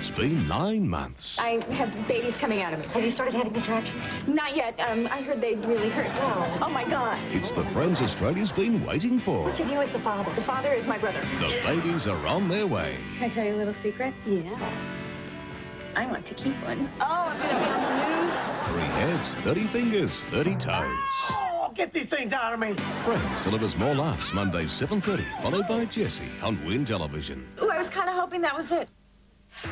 It's been 9 months. I have babies coming out of me. Have you started having contractions? Not yet. I heard they really hurt. Oh my God. It's the friends Australia's been waiting for. Which of you is the father? The father is my brother. The babies are on their way. Can I tell you a little secret? Yeah. I want to keep one. Oh, I'm going to be on the news. 3 heads, 30 fingers, 30 toes. Oh, get these things out of me. Friends delivers more laughs Monday 7:30, followed by Jessie on Win Television. Ooh, I was kind of hoping that was it.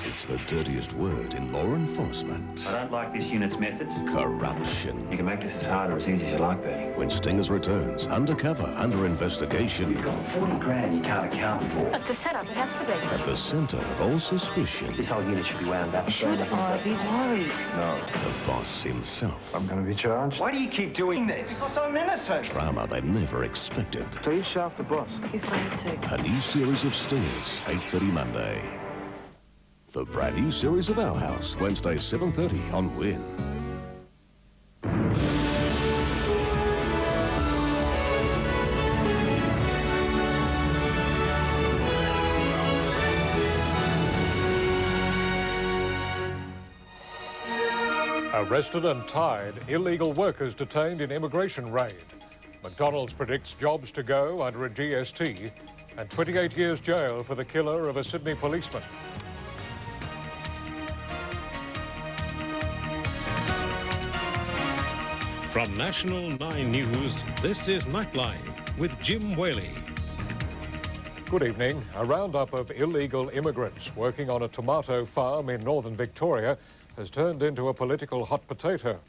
It's the dirtiest word in law enforcement. I don't like this unit's methods. Corruption. You can make this as hard or as easy as you like, Bertie. When Stingers returns, undercover, under investigation. You've got 40 grand you can't account for. It's a setup. It has to be. At the centre of all suspicion. This whole unit should be wound up. Should I be worried? No. The boss himself. I'm going to be charged. Why do you keep doing this? Because I'm innocent. Drama they never expected. So you shaft the boss. If I need to. A new series of Stingers, 8:30 Monday. The brand new series of Our House, Wednesday 7:30 on Win. Arrested and tied, illegal workers detained in immigration raid. McDonald's predicts jobs to go under a GST, and 28 years jail for the killer of a Sydney policeman. From National 9 News, this is Nightline with Jim Whaley. Good evening. A roundup of illegal immigrants working on a tomato farm in northern Victoria has turned into a political hot potato.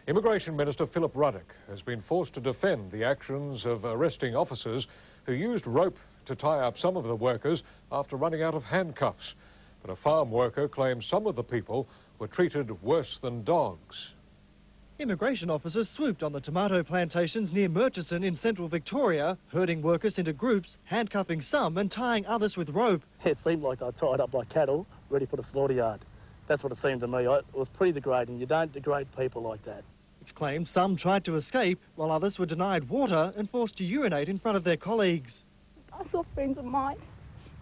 Immigration Minister Philip Ruddock has been forced to defend the actions of arresting officers who used rope to tie up some of the workers after running out of handcuffs. But a farm worker claims some of the people were treated worse than dogs. Immigration officers swooped on the tomato plantations near Murchison in central Victoria, herding workers into groups, handcuffing some and tying others with rope. It seemed like I tied up like cattle, ready for the slaughter yard. That's what it seemed to me. It was pretty degrading. You don't degrade people like that. It's claimed some tried to escape, while others were denied water and forced to urinate in front of their colleagues. I saw friends of mine.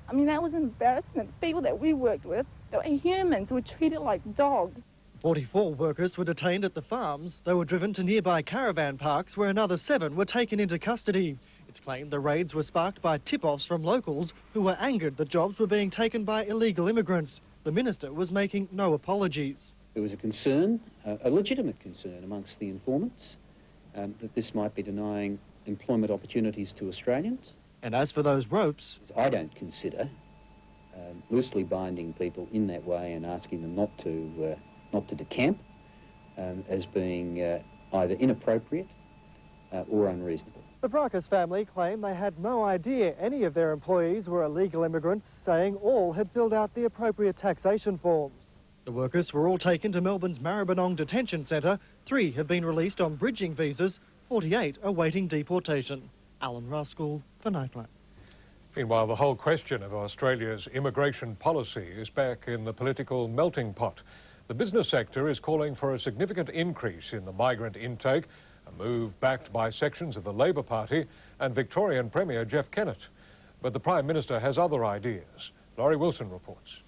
I mean, that was an embarrassment. People that we worked with, they were humans, were treated like dogs. 44 workers were detained at the farms. They were driven to nearby caravan parks where another 7 were taken into custody. It's claimed the raids were sparked by tip-offs from locals who were angered that jobs were being taken by illegal immigrants. The minister was making no apologies. There was a concern, a legitimate concern amongst the informants, that this might be denying employment opportunities to Australians. And as for those ropes, I don't consider loosely binding people in that way and asking them not to decamp as being either inappropriate or unreasonable. the Vracas family claim they had no idea any of their employees were illegal immigrants, saying all had filled out the appropriate taxation forms. The workers were all taken to Melbourne's Maribyrnong Detention Centre. 3 have been released on bridging visas. 48 are awaiting deportation. Alan Ruskell for Nightline. Meanwhile, the whole question of Australia's immigration policy is back in the political melting pot. The business sector is calling for a significant increase in the migrant intake, a move backed by sections of the Labor Party and Victorian Premier Jeff Kennett. But the Prime Minister has other ideas. Laurie Wilson reports.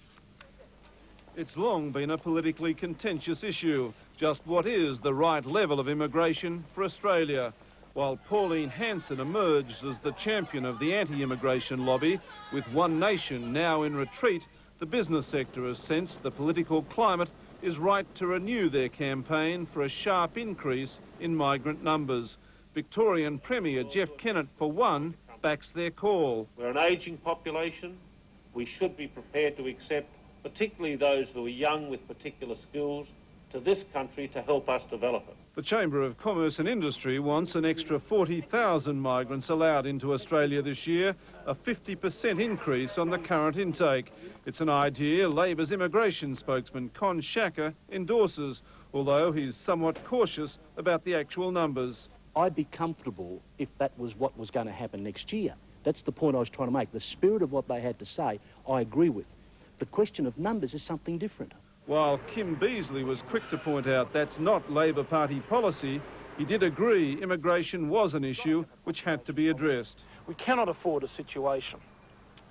It's long been a politically contentious issue. Just what is the right level of immigration for Australia? While Pauline Hanson emerged as the champion of the anti-immigration lobby, with One Nation now in retreat, the business sector has sensed the political climate is right to renew their campaign for a sharp increase in migrant numbers. Victorian Premier Jeff Kennett, for one, backs their call. We're an ageing population. We should be prepared to accept particularly those who are young with particular skills to this country to help us develop it. The Chamber of Commerce and Industry wants an extra 40,000 migrants allowed into Australia this year, a 50% increase on the current intake. It's an idea Labor's immigration spokesman Con Shacker endorses, although he's somewhat cautious about the actual numbers. I'd be comfortable if that was what was going to happen next year. That's the point I was trying to make. The spirit of what they had to say, I agree with. The question of numbers is something different. While Kim Beazley was quick to point out that's not Labor Party policy, he did agree immigration was an issue which had to be addressed. We cannot afford a situation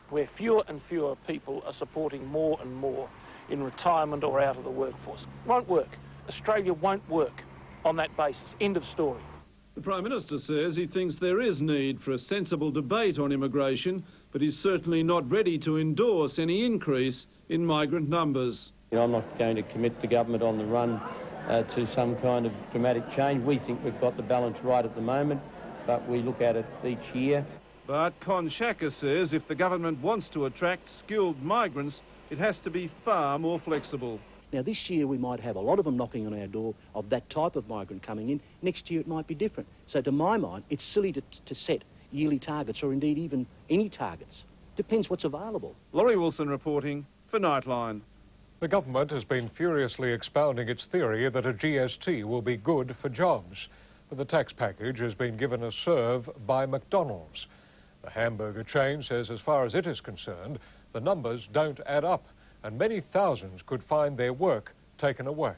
where fewer and fewer people are supporting more and more in retirement or out of the workforce. Won't work. Australia won't work on that basis. End of story. The Prime Minister says he thinks there is need for a sensible debate on immigration, but he's certainly not ready to endorse any increase in migrant numbers. I'm not going to commit the government on the run to some kind of dramatic change. We think we've got the balance right at the moment, but we look at it each year. But Con Shaka says if the government wants to attract skilled migrants, it has to be far more flexible. Now, this year we might have a lot of them knocking on our door of that type of migrant coming in. Next year it might be different. So to my mind, it's silly to set yearly targets or indeed even any targets. Depends what's available. Laurie Wilson reporting for Nightline. The government has been furiously expounding its theory that a GST will be good for jobs. But the tax package has been given a serve by McDonald's. The hamburger chain says as far as it is concerned, the numbers don't add up, and many thousands could find their work taken away.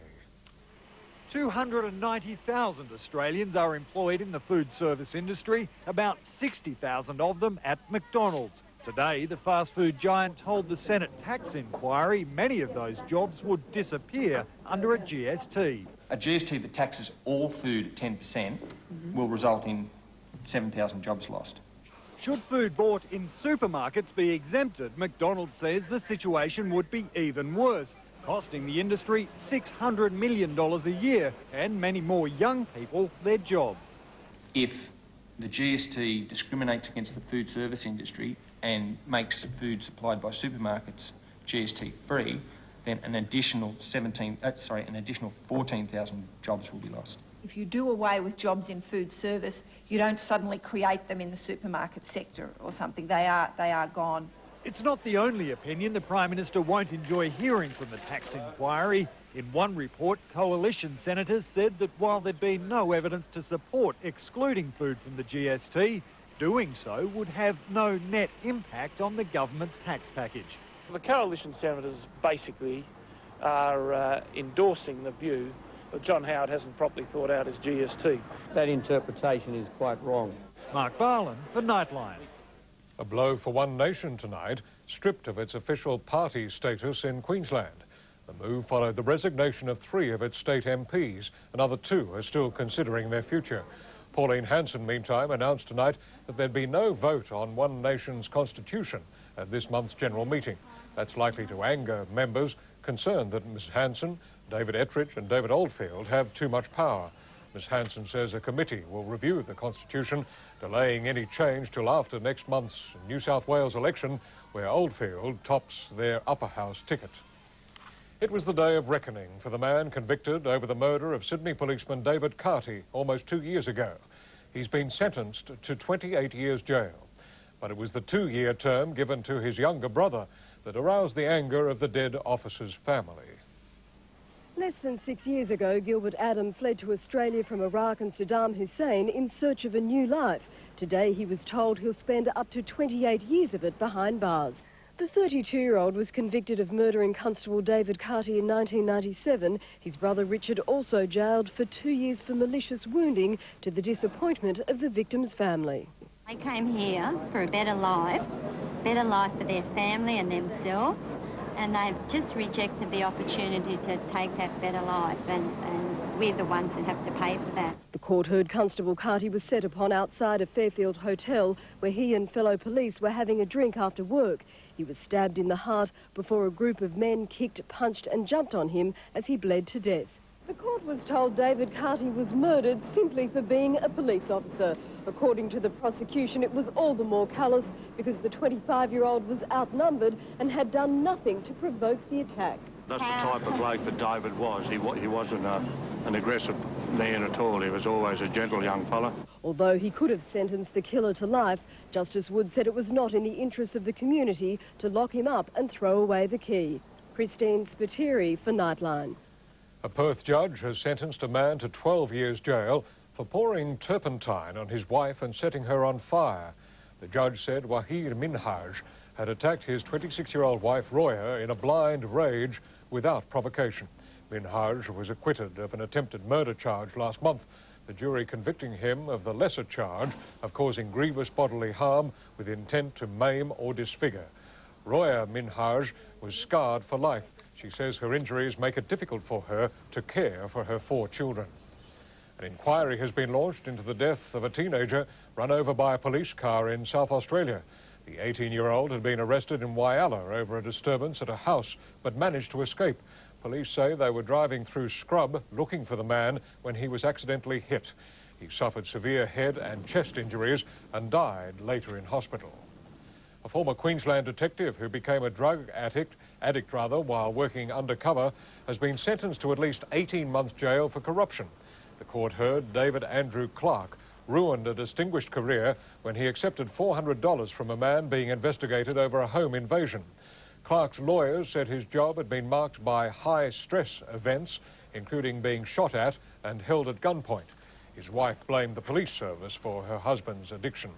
290,000 Australians are employed in the food service industry, about 60,000 of them at McDonald's. Today, the fast food giant told the Senate tax inquiry many of those jobs would disappear under a GST. A GST that taxes all food at 10% will result in 7,000 jobs lost. Should food bought in supermarkets be exempted, McDonald's says the situation would be even worse, costing the industry $600 million a year and many more young people their jobs. If the GST discriminates against the food service industry and makes food supplied by supermarkets GST free, then an additional 14,000 jobs will be lost. If you do away with jobs in food service, you don't suddenly create them in the supermarket sector or something. They are gone. It's not the only opinion the Prime Minister won't enjoy hearing from the tax inquiry. In one report, coalition senators said that while there'd been no evidence to support excluding food from the GST, doing so would have no net impact on the government's tax package. The coalition senators basically are endorsing the view that John Howard hasn't properly thought out his GST. That interpretation is quite wrong. Mark Barlin for Nightline. A blow for One Nation tonight, stripped of its official party status in Queensland. The move followed the resignation of 3 of its state MPs. Another 2 are still considering their future. Pauline Hanson, meantime, announced tonight that there'd be no vote on One Nation's constitution at this month's general meeting. That's likely to anger members concerned that Ms Hanson, David Ettridge and David Oldfield have too much power. Ms Hanson says a committee will review the constitution, delaying any change till after next month's New South Wales election, where Oldfield tops their upper house ticket. It was the day of reckoning for the man convicted over the murder of Sydney policeman David Carty almost 2 years ago. He's been sentenced to 28 years jail. But it was the 2-year term given to his younger brother that aroused the anger of the dead officer's family. Less than 6 years ago, Gilbert Adam fled to Australia from Iraq and Saddam Hussein in search of a new life. Today he was told he'll spend up to 28 years of it behind bars. The 32-year-old was convicted of murdering Constable David Carty in 1997. His brother Richard also jailed for 2 years for malicious wounding, to the disappointment of the victim's family. They came here for a better life for their family and themselves, and they've just rejected the opportunity to take that better life, and we're the ones that have to pay for that. The court heard Constable Carty was set upon outside a Fairfield hotel where he and fellow police were having a drink after work. He was stabbed in the heart before a group of men kicked, punched and jumped on him as he bled to death. The court was told David Carty was murdered simply for being a police officer. According to the prosecution, it was all the more callous because the 25-year-old was outnumbered and had done nothing to provoke the attack. That's the type of bloke that David was. He wasn't an aggressive man at all. He was always a gentle young fella. Although he could have sentenced the killer to life, Justice Wood said it was not in the interests of the community to lock him up and throw away the key. Christine Spiteri for Nightline. A Perth judge has sentenced a man to 12 years jail for pouring turpentine on his wife and setting her on fire. The judge said Wahid Minhaj had attacked his 26-year-old wife Roya in a blind rage without provocation. Minhaj was acquitted of an attempted murder charge last month, the jury convicting him of the lesser charge of causing grievous bodily harm with intent to maim or disfigure. Roya Minhaj was scarred for life. She says her injuries make it difficult for her to care for her 4 children. An inquiry has been launched into the death of a teenager run over by a police car in South Australia. The 18-year-old had been arrested in Whyalla over a disturbance at a house but managed to escape. Police say they were driving through scrub looking for the man when he was accidentally hit. He suffered severe head and chest injuries and died later in hospital. A former Queensland detective who became a drug addict while working undercover has been sentenced to at least 18 months jail for corruption. The court heard David Andrew Clark ruined a distinguished career when he accepted $400 from a man being investigated over a home invasion. Clark's lawyers said his job had been marked by high-stress events, including being shot at and held at gunpoint. His wife blamed the police service for her husband's addiction.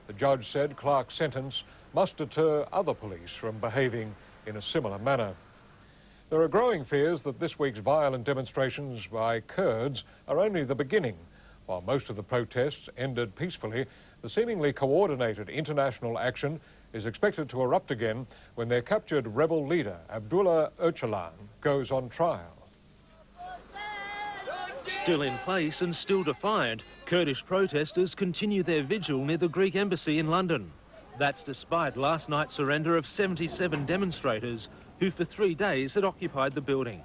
The judge said Clark's sentence must deter other police from behaving in a similar manner. There are growing fears that this week's violent demonstrations by Kurds are only the beginning. While most of the protests ended peacefully, the seemingly coordinated international action is expected to erupt again when their captured rebel leader, Abdullah Öcalan, goes on trial. Still in place and still defiant, Kurdish protesters continue their vigil near the Greek embassy in London. That's despite last night's surrender of 77 demonstrators who for 3 days had occupied the building.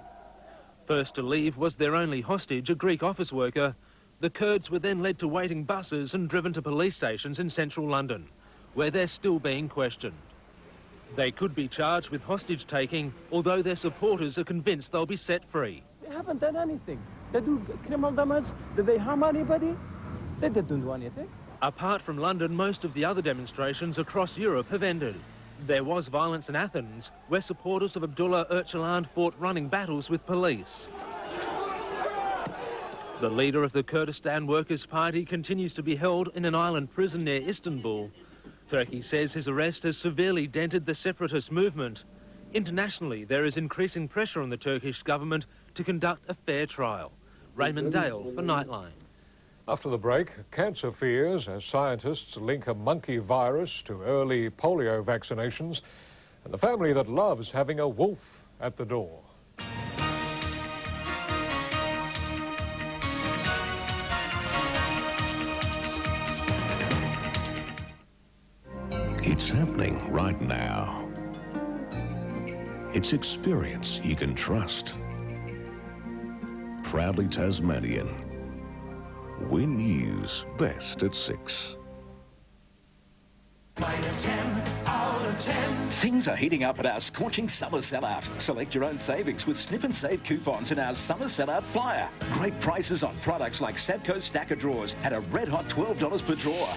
First to leave was their only hostage, a Greek office worker. The Kurds were then led to waiting buses and driven to police stations in central London, where they're still being questioned. They could be charged with hostage-taking, although their supporters are convinced they'll be set free. They haven't done anything. They do criminal damage. Did they harm anybody? They didn't do anything. Apart from London, most of the other demonstrations across Europe have ended. There was violence in Athens, where supporters of Abdullah Öcalan fought running battles with police. The leader of the Kurdistan Workers' Party continues to be held in an island prison near Istanbul. Turkey says his arrest has severely dented the separatist movement. Internationally, there is increasing pressure on the Turkish government to conduct a fair trial. Raymond Dale for Nightline. After the break, cancer fears as scientists link a monkey virus to early polio vaccinations, and the family that loves having a wolf at the door. It's happening right now. It's experience you can trust. Proudly Tasmanian. Win News, best at 6. Things are heating up at our scorching summer sellout. Select your own savings with Snip and Save coupons in our summer sellout flyer. Great prices on products like Sadco Stacker Drawers at a red-hot $12 per drawer.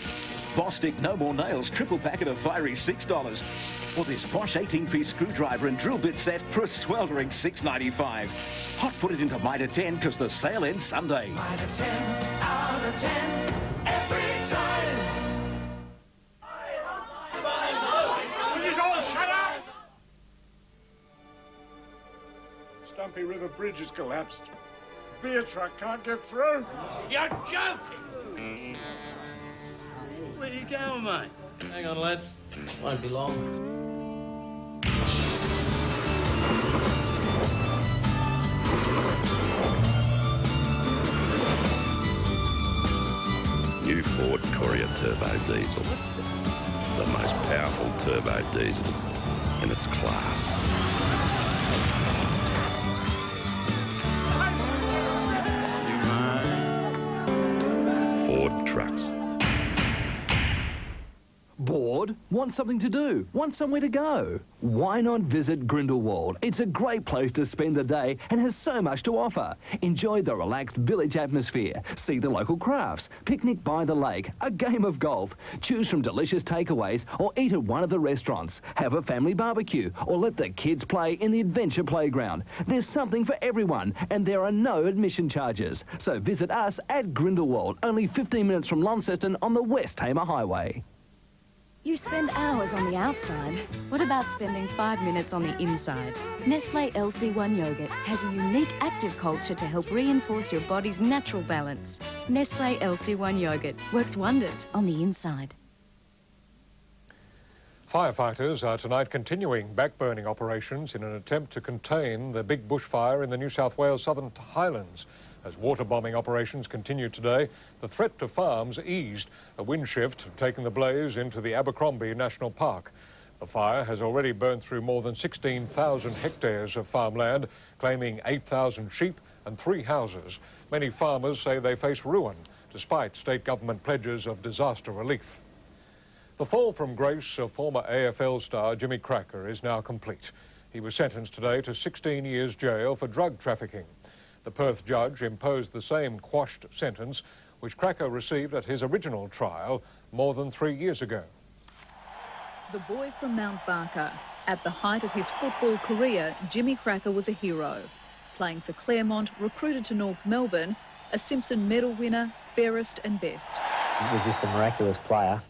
Bostik No More Nails triple packet of fiery $6. Or this Bosch 18-piece screwdriver and drill bit set for a sweltering $6.95. Hot put it into Mitre 10 because the sale ends Sunday. Mitre 10 out of 10 every time. Would you all shut up? Stumpy River Bridge has collapsed. Beer truck can't get through. You're joking! Where you going, mate? Hang on, lads. Won't be long. New Ford Courier Turbo Diesel. The most powerful turbo diesel in its class. Ford trucks. Bored? Want something to do? Want somewhere to go? Why not visit Grindelwald? It's a great place to spend the day and has so much to offer. Enjoy the relaxed village atmosphere, see the local crafts, picnic by the lake, a game of golf, choose from delicious takeaways or eat at one of the restaurants, have a family barbecue or let the kids play in the adventure playground. There's something for everyone and there are no admission charges. So visit us at Grindelwald, only 15 minutes from Launceston on the West Tamar Highway. You spend hours on the outside. What about spending 5 minutes on the inside? Nestle LC1 yogurt has a unique active culture to help reinforce your body's natural balance. Nestle LC1 yogurt works wonders on the inside. Firefighters are tonight continuing backburning operations in an attempt to contain the big bushfire in the New South Wales Southern Highlands. As water bombing operations continue today, the threat to farms eased. A wind shift had taken the blaze into the Abercrombie National Park. The fire has already burned through more than 16,000 hectares of farmland, claiming 8,000 sheep and 3 houses. Many farmers say they face ruin, despite state government pledges of disaster relief. The fall from grace of former AFL star Jimmy Cracker is now complete. He was sentenced today to 16 years jail for drug trafficking. The Perth judge imposed the same quashed sentence which Cracker received at his original trial more than 3 years ago. The boy from Mount Barker. At the height of his football career, Jimmy Cracker was a hero. Playing for Claremont, recruited to North Melbourne, a Simpson medal winner, fairest and best. He was just a miraculous player,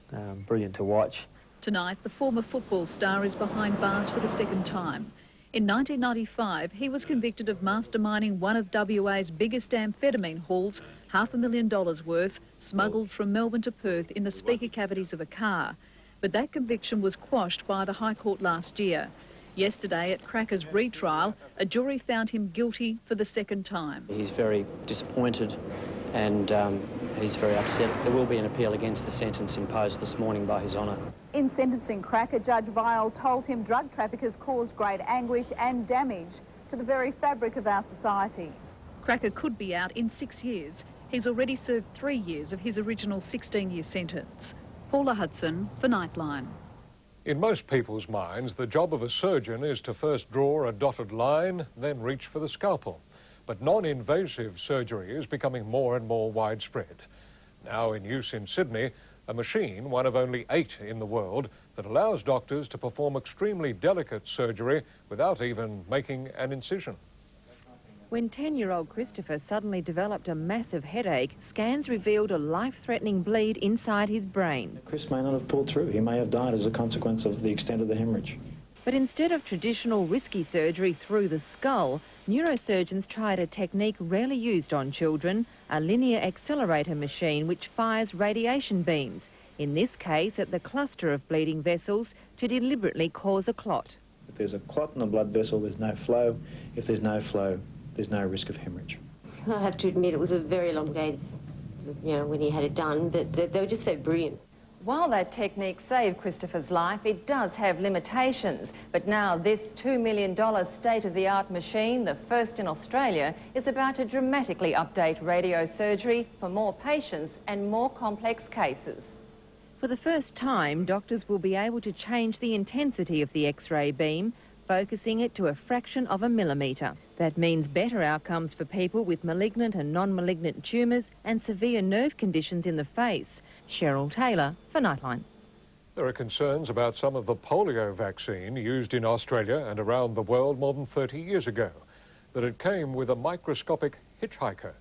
brilliant to watch. Tonight, the former football star is behind bars for the second time. In 1995, he was convicted of masterminding one of WA's biggest amphetamine hauls, $500,000 worth, smuggled from Melbourne to Perth in the speaker cavities of a car. But that conviction was quashed by the High Court last year. Yesterday, at Cracker's retrial, a jury found him guilty for the second time. He's very disappointed and he's very upset. There will be an appeal against the sentence imposed this morning by His Honour. In sentencing Cracker, Judge Vial told him drug traffickers caused great anguish and damage to the very fabric of our society. Cracker could be out in 6 years. He's already served 3 years of his original 16-year sentence. Paula Hudson for Nightline. In most people's minds, the job of a surgeon is to first draw a dotted line, then reach for the scalpel. But non-invasive surgery is becoming more and more widespread. Now in use in Sydney, a machine, one of only 8 in the world, that allows doctors to perform extremely delicate surgery without even making an incision. When 10-year-old Christopher suddenly developed a massive headache, scans revealed a life-threatening bleed inside his brain. Chris may not have pulled through. He may have died as a consequence of the extent of the hemorrhage. But instead of traditional risky surgery through the skull, neurosurgeons tried a technique rarely used on children, a linear accelerator machine which fires radiation beams, in this case at the cluster of bleeding vessels, to deliberately cause a clot. If there's a clot in the blood vessel, there's no flow. If there's no flow, there's no risk of hemorrhage. I have to admit it was a very long day, when he had it done, but they were just so brilliant. While that technique saved Christopher's life, it does have limitations. But now this $2 million state-of-the-art machine, the first in Australia, is about to dramatically update radiosurgery for more patients and more complex cases. For the first time, doctors will be able to change the intensity of the X-ray beam, focusing it to a fraction of a millimetre. That means better outcomes for people with malignant and non-malignant tumours and severe nerve conditions in the face. Cheryl Taylor for Nightline. There are concerns about some of the polio vaccine used in Australia and around the world more than 30 years ago, that it came with a microscopic hitchhiker.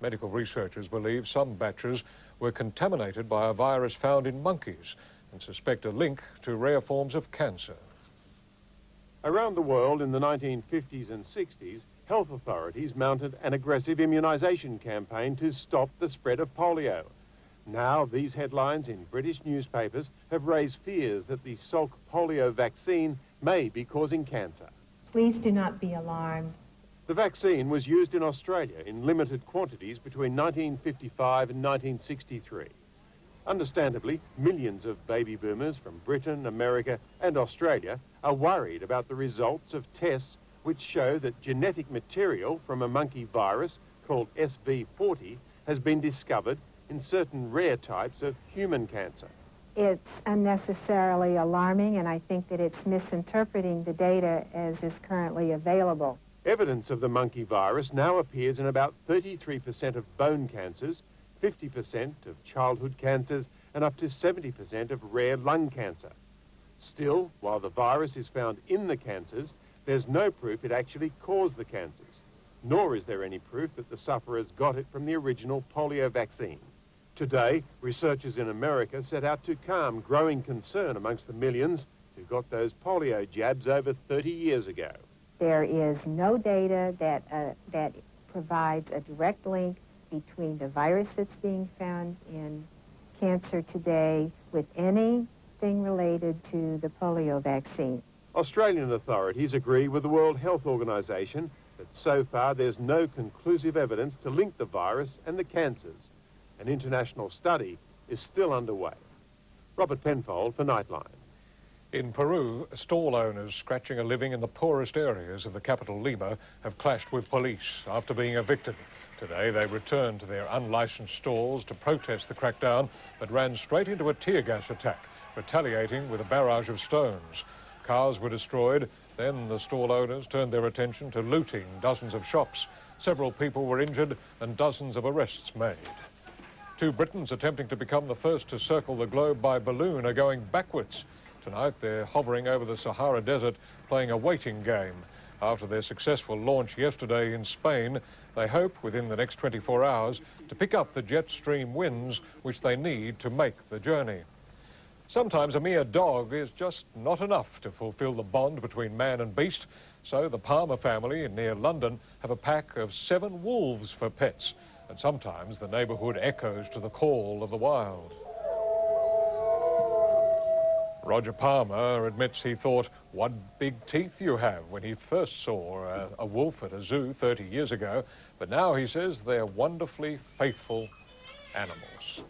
Medical researchers believe some batches were contaminated by a virus found in monkeys and suspect a link to rare forms of cancer. Around the world in the 1950s and 60s, health authorities mounted an aggressive immunisation campaign to stop the spread of polio. Now, these headlines in British newspapers have raised fears that the Salk polio vaccine may be causing cancer. Please do not be alarmed. The vaccine was used in Australia in limited quantities between 1955 and 1963. Understandably, millions of baby boomers from Britain, America and Australia are worried about the results of tests which show that genetic material from a monkey virus called SV40 has been discovered in certain rare types of human cancer. It's unnecessarily alarming, and I think that it's misinterpreting the data as is currently available. Evidence of the monkey virus now appears in about 33% of bone cancers, 50% of childhood cancers, and up to 70% of rare lung cancer. Still, while the virus is found in the cancers, there's no proof it actually caused the cancers, nor is there any proof that the sufferers got it from the original polio vaccine. Today, researchers in America set out to calm growing concern amongst the millions who got those polio jabs over 30 years ago. There is no data that provides a direct link between the virus that's being found in cancer today with any anything related to the polio vaccine. Australian authorities agree with the World Health Organization that so far there's no conclusive evidence to link the virus and the cancers. An international study is still underway. Robert Penfold for Nightline. In Peru, stall owners scratching a living in the poorest areas of the capital Lima have clashed with police after being evicted. Today they returned to their unlicensed stalls to protest the crackdown, but ran straight into a tear gas attack, retaliating with a barrage of stones. Cars were destroyed. Then the stall owners turned their attention to looting dozens of shops. Several people were injured and dozens of arrests made. Two Britons attempting to become the first to circle the globe by balloon are going backwards. Tonight they're hovering over the Sahara Desert playing a waiting game. After their successful launch yesterday in Spain, they hope within the next 24 hours to pick up the jet stream winds which they need to make the journey. Sometimes a mere dog is just not enough to fulfill the bond between man and beast, so the Palmer family near London have a pack of 7 wolves for pets, and sometimes the neighbourhood echoes to the call of the wild. Roger Palmer admits he thought, "What big teeth you have," when he first saw a wolf at a zoo 30 years ago, but now he says they're wonderfully faithful animals.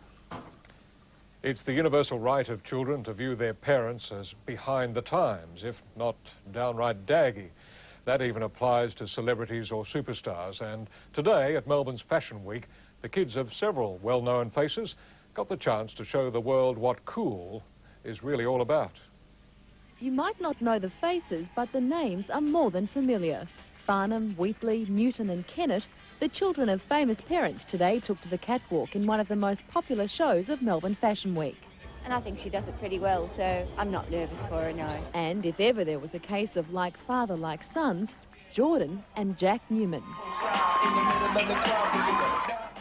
It's the universal right of children to view their parents as behind the times, if not downright daggy. That even applies to celebrities or superstars, and today at Melbourne's Fashion Week, the kids of several well-known faces got the chance to show the world what cool is really all about. You might not know the faces, but the names are more than familiar. Farnham, Wheatley, Newton and Kennett, the children of famous parents today took to the catwalk in one of the most popular shows of Melbourne Fashion Week. And I think she does it pretty well, so I'm not nervous for her, no. And if ever there was a case of like father, like sons, Jordan and Jack Newman.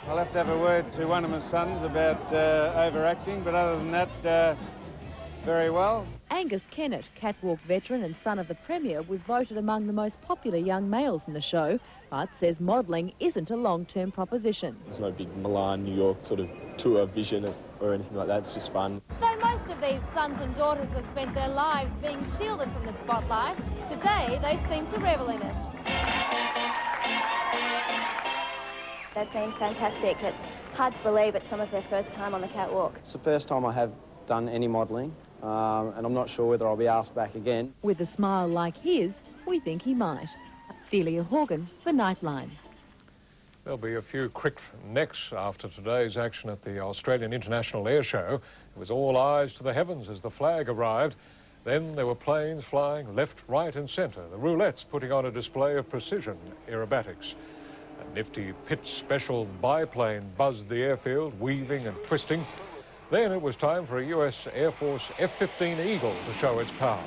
I'll have to have a word to one of my sons about overacting, but other than that, very well. Angus Kennett, catwalk veteran and son of the Premier, was voted among the most popular young males in the show, but says modelling isn't a long-term proposition. There's no big Milan, New York sort of tour vision or anything like that. It's just fun. Though most of these sons and daughters have spent their lives being shielded from the spotlight, today they seem to revel in it. They've been fantastic. It's hard to believe it's some of their first time on the catwalk. It's the first time I have done any modelling, and I'm not sure whether I'll be asked back again. With a smile like his, we think he might. Celia Horgan for Nightline. There'll be a few crick necks after today's action at the Australian International Air Show. It was all eyes to the heavens as the flag arrived. Then there were planes flying left, right and centre, the roulettes putting on a display of precision aerobatics. A nifty Pitts Special biplane buzzed the airfield, weaving and twisting. Then it was time for a US Air Force F-15 Eagle to show its power.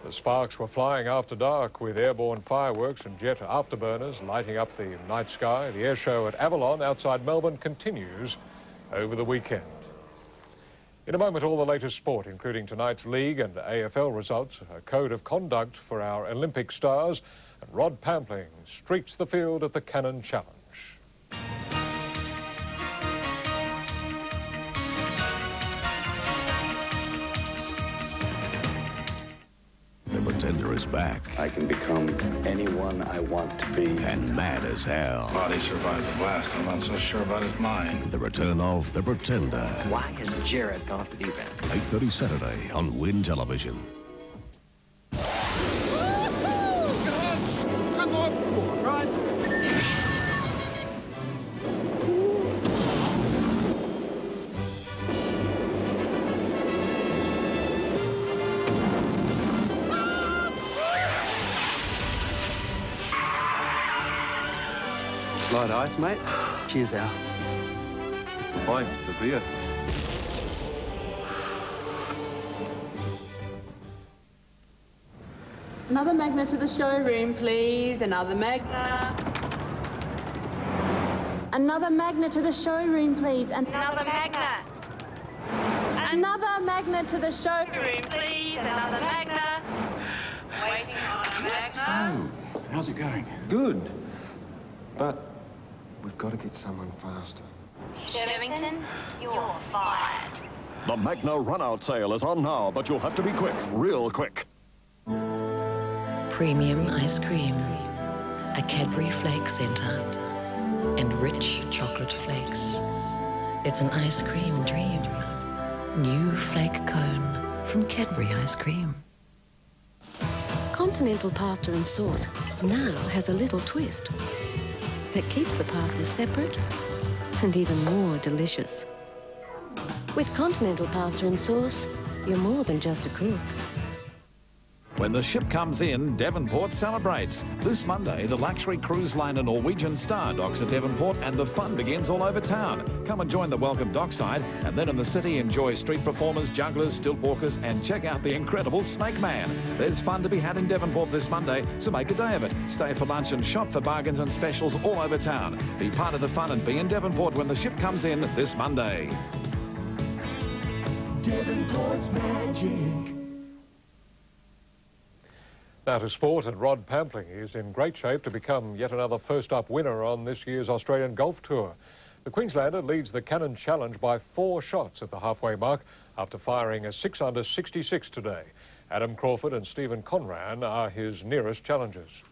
The sparks were flying after dark with airborne fireworks and jet afterburners lighting up the night sky. The air show at Avalon outside Melbourne continues over the weekend. In a moment, all the latest sport, including tonight's league and AFL results, a code of conduct for our Olympic stars, and Rod Pampling streaks the field at the Cannon Challenge. The Pretender is back. I can become anyone I want to be. And mad as hell. Body survived the blast. I'm not so sure about his mind. The return of The Pretender. Why has Jared gone off the deep end? 8:30 Saturday on Win Television. Light ice, mate. Cheers, Al. Boy, the beer. Another magnet to the showroom, please. Another magnet. Another magnet to the showroom, please. Another magnet. Another magnet to the showroom, please. Another magnet. Waiting on a magnet. So, how's it going? Good. But we've got to get someone faster. Sherrington, you're fired. The Magna run-out sale is on now, but you'll have to be quick, real quick. Premium ice cream, a Cadbury flake centre, and rich chocolate flakes. It's an ice cream dream. New flake cone from Cadbury Ice Cream. Continental pasta and sauce now has a little twist that keeps the pasta separate and even more delicious. With Continental pasta and sauce, you're more than just a cook. When the ship comes in, Devonport celebrates. This Monday, the luxury cruise liner Norwegian Star docks at Devonport and the fun begins all over town. Come and join the welcome dockside, and then in the city enjoy street performers, jugglers, stilt walkers, and check out the incredible Snake Man. There's fun to be had in Devonport this Monday, so make a day of it. Stay for lunch and shop for bargains and specials all over town. Be part of the fun and be in Devonport when the ship comes in this Monday. Devonport's magic. Now to sport, and Rod Pampling is in great shape to become yet another first-up winner on this year's Australian Golf Tour. The Queenslander leads the Cannon Challenge by 4 shots at the halfway mark after firing a 6-under 66 today. Adam Crawford and Stephen Conran are his nearest challengers.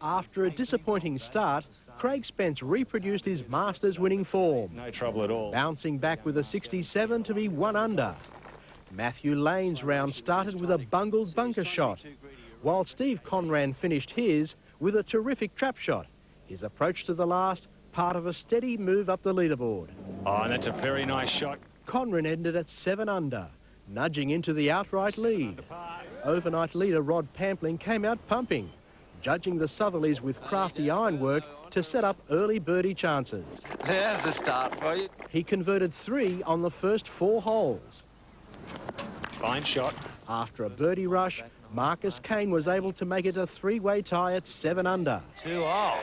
After a disappointing start, Craig Spence reproduced his Masters-winning form. No trouble at all. Bouncing back with a 67 to be 1 under. Matthew Lane's round started with a bungled bunker shot, while Steve Conran finished his with a terrific trap shot. His approach to the last, part of a steady move up the leaderboard. Oh, and that's a very nice shot. Conran ended at 7 under, nudging into the outright lead. Overnight leader Rod Pampling came out pumping, judging the Southerlies with crafty ironwork to set up early birdie chances. There's the start for you. He converted 3 on the first 4 holes. Fine shot. After a birdie rush, Marcus Kane was able to make it a 3-way tie at 7 under. 2 all.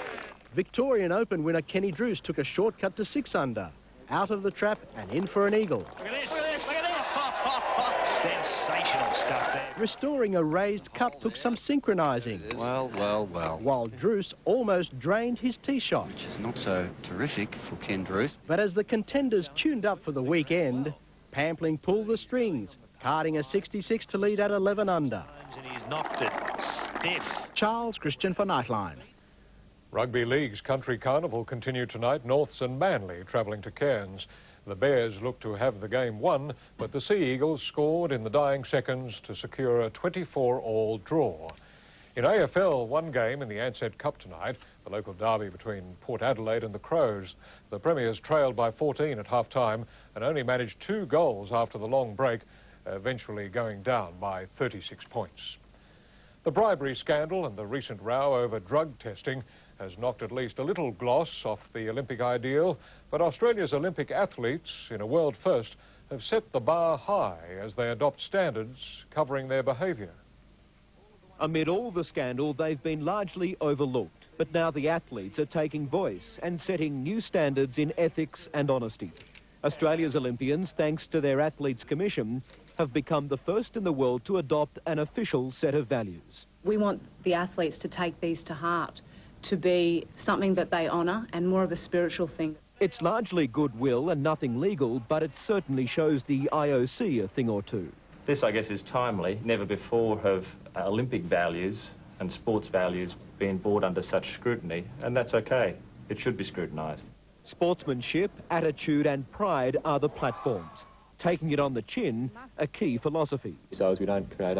Victorian Open winner Kenny Druce took a shortcut to 6 under, out of the trap and in for an eagle. Look at this. Look at this. Look at this. Sensational stuff there. Restoring a raised cup took some synchronising. Well. While Druce almost drained his tee shot. Which is not so terrific for Ken Druce. But as the contenders tuned up for the weekend, Pampling pulled the strings, carding a 66 to lead at 11 under. And he's knocked it stiff. Charles Christian for Nightline. Rugby League's Country Carnival continued tonight. Norths and Manly travelling to Cairns. The Bears looked to have the game won, but the Sea Eagles scored in the dying seconds to secure a 24-all draw. In AFL, one game in the Ansett Cup tonight, the local derby between Port Adelaide and the Crows. The Premiers trailed by 14 at half-time and only managed 2 goals after the long break, eventually going down by 36 points. The bribery scandal and the recent row over drug testing has knocked at least a little gloss off the Olympic ideal, but Australia's Olympic athletes, in a world first, have set the bar high as they adopt standards covering their behaviour. Amid all the scandal, they've been largely overlooked, but now the athletes are taking voice and setting new standards in ethics and honesty. Australia's Olympians, thanks to their Athletes Commission, have become the first in the world to adopt an official set of values. We want the athletes to take these to heart, to be something that they honour and more of a spiritual thing. It's largely goodwill and nothing legal, but it certainly shows the IOC a thing or two. This, I guess, is timely. Never before have Olympic values and sports values been brought under such scrutiny, and that's okay. It should be scrutinised. Sportsmanship, attitude and pride are the platforms. Taking it on the chin, a key philosophy. So as we don't create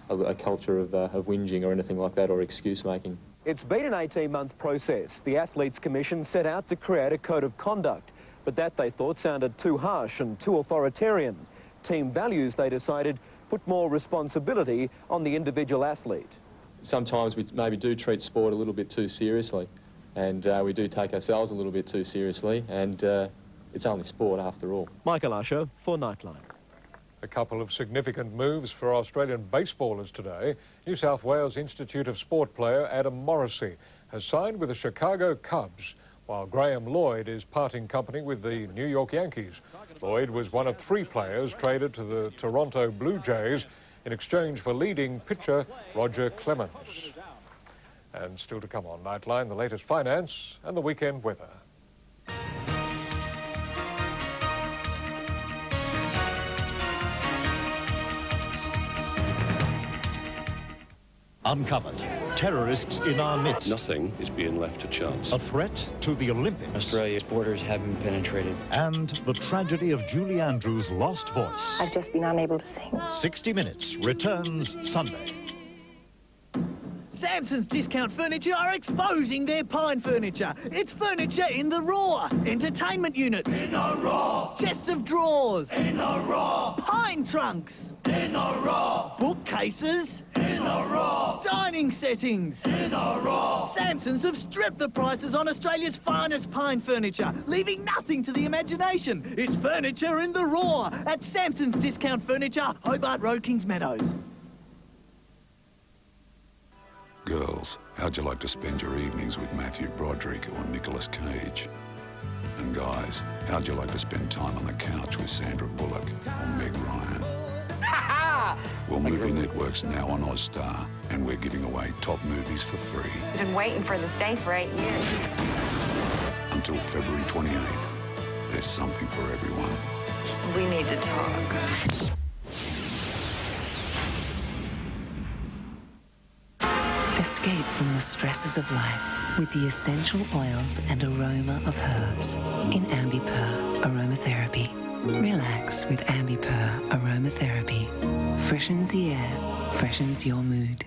a culture of whinging or anything like that, or excuse-making. It's been an 18-month process. The Athletes Commission set out to create a code of conduct, but that they thought sounded too harsh and too authoritarian. Team values, they decided, put more responsibility on the individual athlete. Sometimes we maybe do treat sport a little bit too seriously, and we do take ourselves a little bit too seriously, and it's only sport after all. Michael Usher for Nightline. A couple of significant moves for Australian baseballers today. New South Wales Institute of Sport player Adam Morrissey has signed with the Chicago Cubs, while Graham Lloyd is parting company with the New York Yankees. Lloyd was one of 3 players traded to the Toronto Blue Jays in exchange for leading pitcher Roger Clemens. And still to come on Nightline, the latest finance and the weekend weather. uncovered. Terrorists in our midst. Nothing is being left to chance. A threat to the Olympics. Australia's borders have been penetrated. And the tragedy of Julie Andrews' lost voice. I've just been unable to sing. 60 Minutes returns Sunday. Samson's Discount Furniture are exposing their pine furniture. It's furniture in the raw. Entertainment units. In the raw. Chests of drawers. In the raw. Pine trunks. In the raw. Bookcases. In the raw. Dining settings. In the raw. Samson's have stripped the prices on Australia's finest pine furniture, leaving nothing to the imagination. It's furniture in the raw at Samson's Discount Furniture, Hobart Road, Kings Meadows. Girls, how'd you like to spend your evenings with Matthew Broderick or Nicolas Cage? And guys, how'd you like to spend time on the couch with Sandra Bullock or Meg Ryan? Well, Movie Network's now on Ozstar, and we're giving away top movies for free. I've been waiting for this day for 8 years. Until February 28th. There's something for everyone. We need to talk. Escape from the stresses of life with the essential oils and aroma of herbs in Ambipur Aromatherapy. Relax with Ambipur Aromatherapy. Freshens the air, freshens your mood.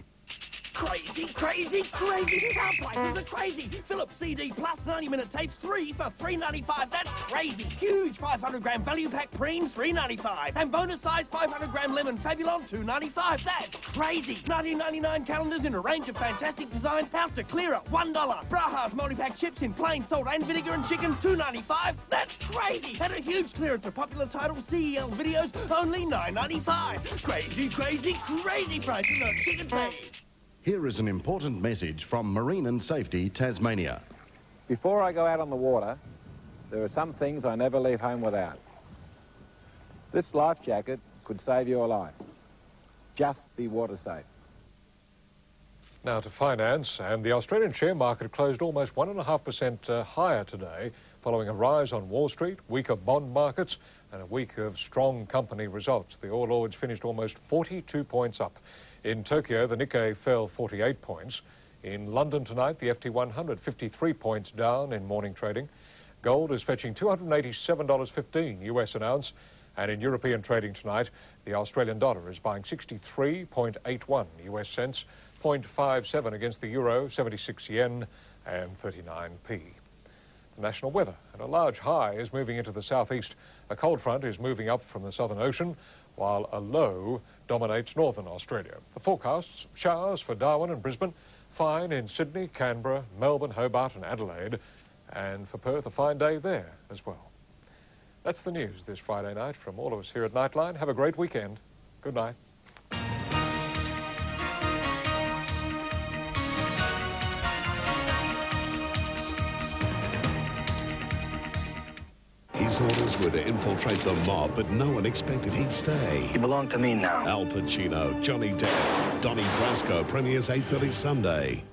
Crazy, crazy, crazy. Our prices are crazy. Philips CD Plus 90-minute tapes, 3 for $3.95. That's crazy. Huge 500-gram value pack Preen, $3.95. And bonus size 500-gram lemon Fabulon, $2.95. That's crazy. 1999 calendars in a range of fantastic designs, out to clear at $1. Braha's multi-pack chips in plain, salt and vinegar and chicken, $2.95. That's crazy. And a huge clearance of popular titles, CEL videos, only $9.95. Crazy, crazy, crazy prices on chicken pays. Here is an important message from Marine and Safety Tasmania. Before I go out on the water, there are some things I never leave home without. This life jacket could save your life. Just be water safe. Now to finance, and the Australian share market closed almost 1.5% higher today, following a rise on Wall Street, weaker bond markets, and a week of strong company results. The All Ords finished almost 42 points up. In Tokyo, the Nikkei fell 48 points. In London tonight, the FT100 53 points down in morning trading. Gold is fetching $287.15 US an ounce. And in European trading tonight, the Australian dollar is buying 63.81 US cents, 0.57 against the euro, 76 yen and 39p. The national weather, and a large high is moving into the southeast. A cold front is moving up from the Southern Ocean, while a low dominates northern Australia. The forecasts: showers for Darwin and Brisbane, fine in Sydney, Canberra, Melbourne, Hobart and Adelaide, and for Perth a fine day there as well. That's the news this Friday night from all of us here at Nightline. Have a great weekend. Good night. His orders were to infiltrate the mob, but no one expected he'd stay. You belong to me now. Al Pacino, Johnny Depp, Donnie Brasco premieres 8:30 Sunday.